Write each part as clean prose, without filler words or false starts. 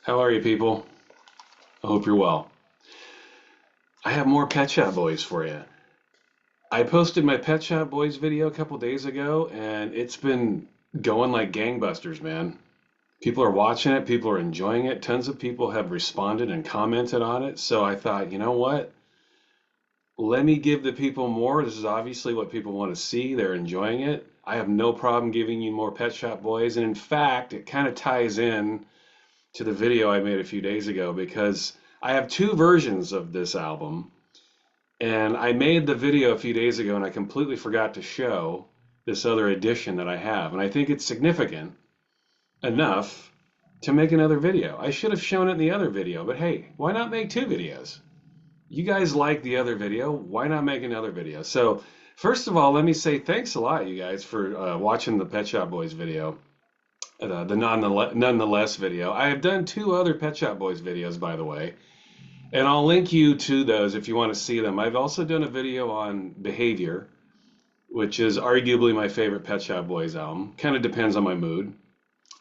How are you, people? I hope you're well. I have more Pet Shop Boys for you. I posted my Pet Shop Boys video a couple days ago, and it's been going like gangbusters, man. People are watching it, people are enjoying it. Tons of people have responded and commented on it. So I thought, you know what? Let me give the people more. This is obviously what people want to see. They're enjoying it. I have no problem giving you more Pet Shop Boys. And in fact, it kind of ties in to the video I made a few days ago because I have two versions of this album. And I made the video a few days ago and I completely forgot to show this other edition that I have. And I think it's significant enough to make another video. I should have shown it in the other video, but hey, why not make two videos? You guys like the other video, why not make another video? So, first of all, let me say thanks a lot, you guys, for watching the Pet Shop Boys video, the nonetheless video. I have done two other Pet Shop Boys videos, by the way. And I'll link you to those if you want to see them. I've also done a video on Behavior, which is arguably my favorite Pet Shop Boys album. Kind of depends on my mood.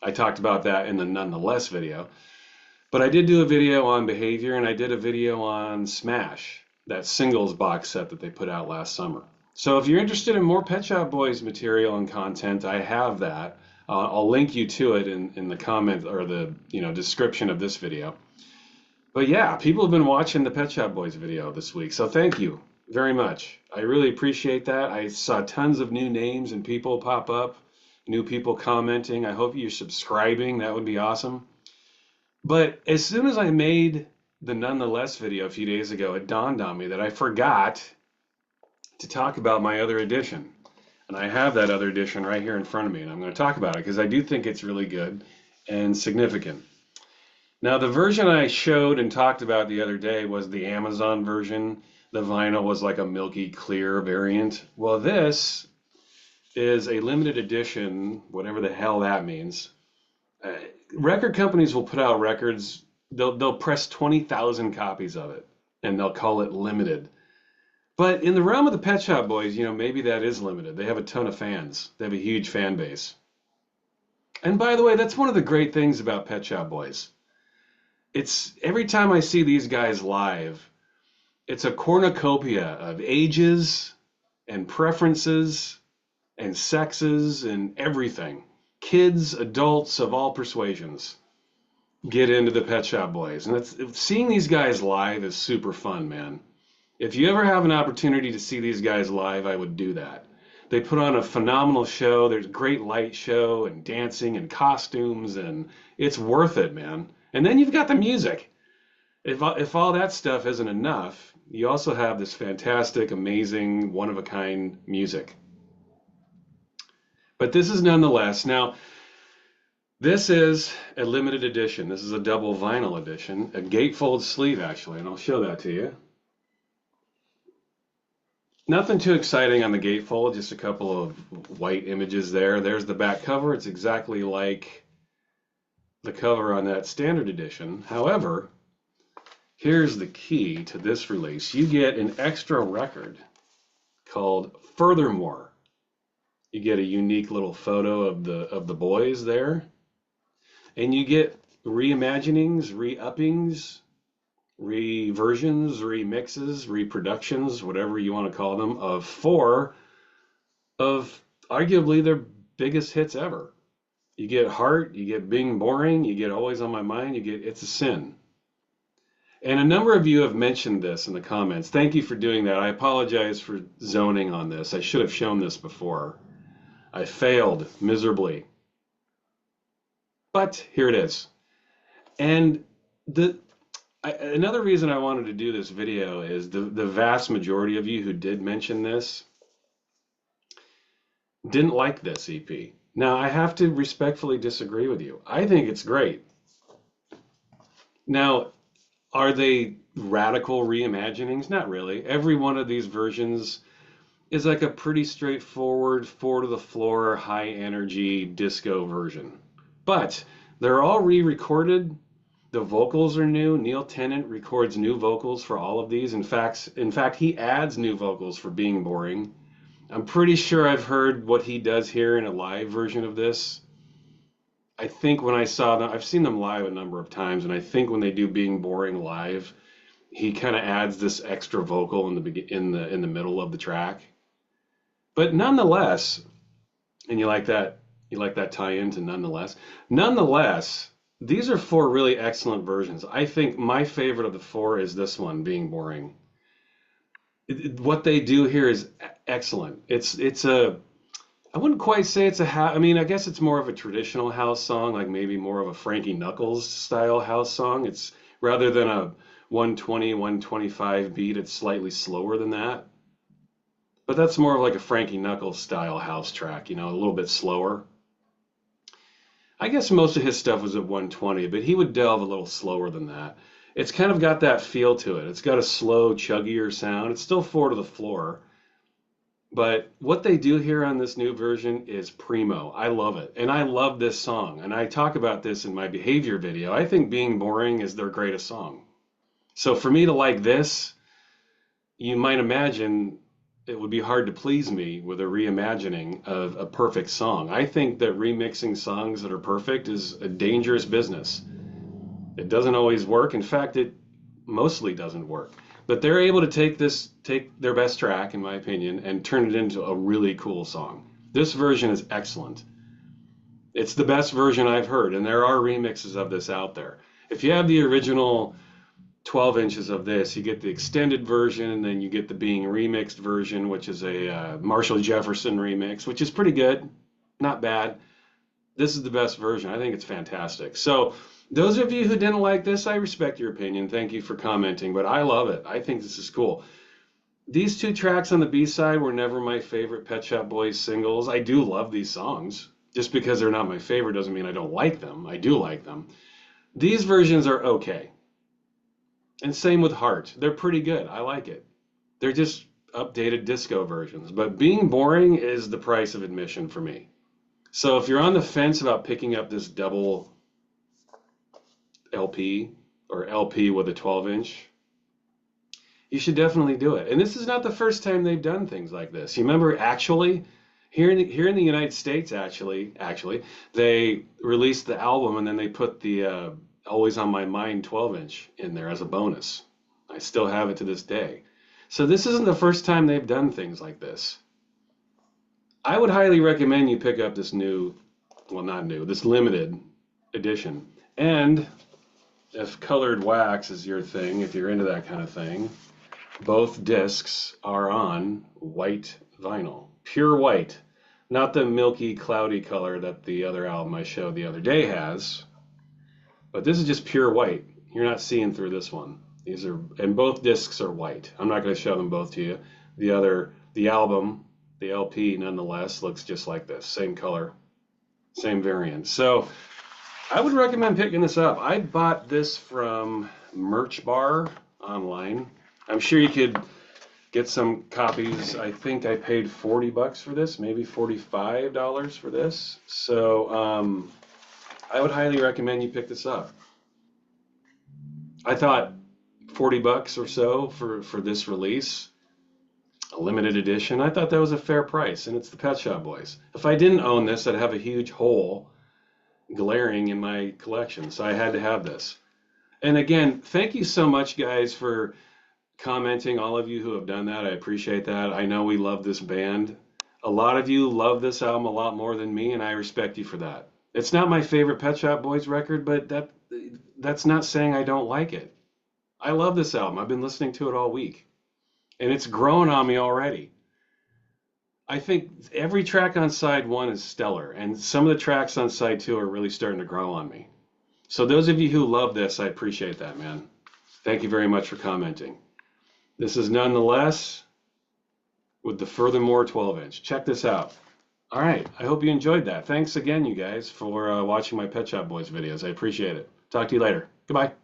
I talked about that in the Nonetheless video. But I did do a video on Behavior, and I did a video on Smash, that singles box set that they put out last summer. So if you're interested in more Pet Shop Boys material and content, I have that. I'll link you to it in the comment or the description of this video. But yeah, people have been watching the Pet Shop Boys video this week, so thank you very much. I really appreciate that. I saw tons of new names and people pop up, new people commenting. I hope you're subscribing. That would be awesome. But as soon as I made the Nonetheless video a few days ago, it dawned on me that I forgot to talk about my other edition. And I have that other edition right here in front of me, and I'm going to talk about it because I do think it's really good and significant. Now, the version I showed and talked about the other day was the Amazon version. The vinyl was like a milky clear variant. Well, this is a limited edition, whatever the hell that means. Record companies will put out records, they'll press 20,000 copies of it, and they'll call it limited. But in the realm of the Pet Shop Boys, maybe that is limited. They have a ton of fans. They have a huge fan base. And by the way, that's one of the great things about Pet Shop Boys. It's every time I see these guys live, it's a cornucopia of ages and preferences and sexes and everything. Kids, adults of all persuasions get into the Pet Shop Boys. And seeing these guys live is super fun, man. If you ever have an opportunity to see these guys live, I would do that. They put on a phenomenal show. There's a great light show and dancing and costumes, and it's worth it, man. And then you've got the music. If all that stuff isn't enough, you also have this fantastic, amazing, one-of-a-kind music. But this is Nonetheless. Now, this is a limited edition. This is a double vinyl edition, a gatefold sleeve, actually, and I'll show that to you. Nothing too exciting on the gatefold, just a couple of white images there. There's the back cover. It's exactly like the cover on that standard edition. However, here's the key to this release. You get an extra record called Furthermore. You get a unique little photo of the boys there. And you get reimaginings, re-uppings, reversions, remixes, reproductions, whatever you want to call them, of 4 of arguably their biggest hits ever. You get Heart, you get Being Boring, you get Always on My Mind, you get It's a Sin. And a number of you have mentioned this in the comments. Thank you for doing that. I apologize for zoning on this. I should have shown this before. I failed miserably. But here it is. And another reason I wanted to do this video is the vast majority of you who did mention this didn't like this EP. Now, I have to respectfully disagree with you. I think it's great. Now, are they radical reimaginings? Not really. Every one of these versions is like a pretty straightforward, four-to-the-floor, high-energy disco version. But they're all re-recorded. The vocals are new. Neil Tennant records new vocals for all of these. In fact, he adds new vocals for Being Boring. I'm pretty sure I've heard what he does here in a live version of this. I think when I saw them, I've seen them live a number of times, and I think when they do Being Boring live, he kind of adds this extra vocal in the middle of the track. But nonetheless, and you like that tie-in to nonetheless. Nonetheless, these are four really excellent versions. I think my favorite of the four is this one, Being Boring. What they do here is excellent. It's a I wouldn't quite say it's a house. I mean, I guess it's more of a traditional house song, like maybe more of a Frankie Knuckles style house song. It's rather than a 120, 125 beat, it's slightly slower than that. But that's more of like a Frankie Knuckles style house track, a little bit slower. I guess most of his stuff was at 120, but he would delve a little slower than that. It's kind of got that feel to it. It's got a slow, chuggier sound. It's still four to the floor. But what they do here on this new version is primo. I love it. And I love this song. And I talk about this in my behavior video. I think Being Boring is their greatest song. So for me to like this, you might imagine it would be hard to please me with a reimagining of a perfect song. I think that remixing songs that are perfect is a dangerous business. It doesn't always work. In fact, it mostly doesn't work. But they're able to take their best track, in my opinion, and turn it into a really cool song. This version is excellent. It's the best version I've heard, and there are remixes of this out there. If you have the original 12 inches of this, you get the extended version, and then you get the being remixed version, which is a Marshall Jefferson remix, which is pretty good, not bad. This is the best version. I think it's fantastic. So those of you who didn't like this, I respect your opinion. Thank you for commenting, but I love it. I think this is cool. These two tracks on the B-side were never my favorite Pet Shop Boys singles. I do love these songs. Just because they're not my favorite doesn't mean I don't like them. I do like them. These versions are okay. And same with Heart. They're pretty good. I like it. They're just updated disco versions. But Being Boring is the price of admission for me. So if you're on the fence about picking up this double LP or LP with a 12-inch, you should definitely do it. And this is not the first time they've done things like this. You remember, actually, here in the United States, actually, they released the album and then they put the Always on My Mind 12-inch in there as a bonus. I still have it to this day. So this isn't the first time they've done things like this. I would highly recommend you pick up this this limited edition. And if colored wax is your thing, if you're into that kind of thing, both discs are on white vinyl. Pure white. Not the milky, cloudy color that the other album I showed the other day has. But this is just pure white. You're not seeing through this one. And both discs are white. I'm not going to show them both to you. The album, the LP, nonetheless, looks just like this. Same color, same variant. So I would recommend picking this up. I bought this from Merch Bar online. I'm sure you could get some copies. I think I paid $40 for this, maybe $45 for this. So I would highly recommend you pick this up. I thought $40 or so for this release, a limited edition, I thought that was a fair price, and it's the Pet Shop Boys. If I didn't own this, I'd have a huge hole glaring in my collection, so I had to have this. And again, thank you so much, guys, for commenting, all of you who have done that. I appreciate that. I know we love this band. A lot of you love this album a lot more than me, and I respect you for that. It's not my favorite Pet Shop Boys record, but that's not saying I don't like it. I love this album. I've been listening to it all week, and it's grown on me already. I think every track on side one is stellar, and some of the tracks on side two are really starting to grow on me. So those of you who love this, I appreciate that, man. Thank you very much for commenting. This is Nonetheless with the Furthermore 12-inch. Check this out. All right, I hope you enjoyed that. Thanks again, you guys, for watching my Pet Shop Boys videos. I appreciate it. Talk to you later. Goodbye.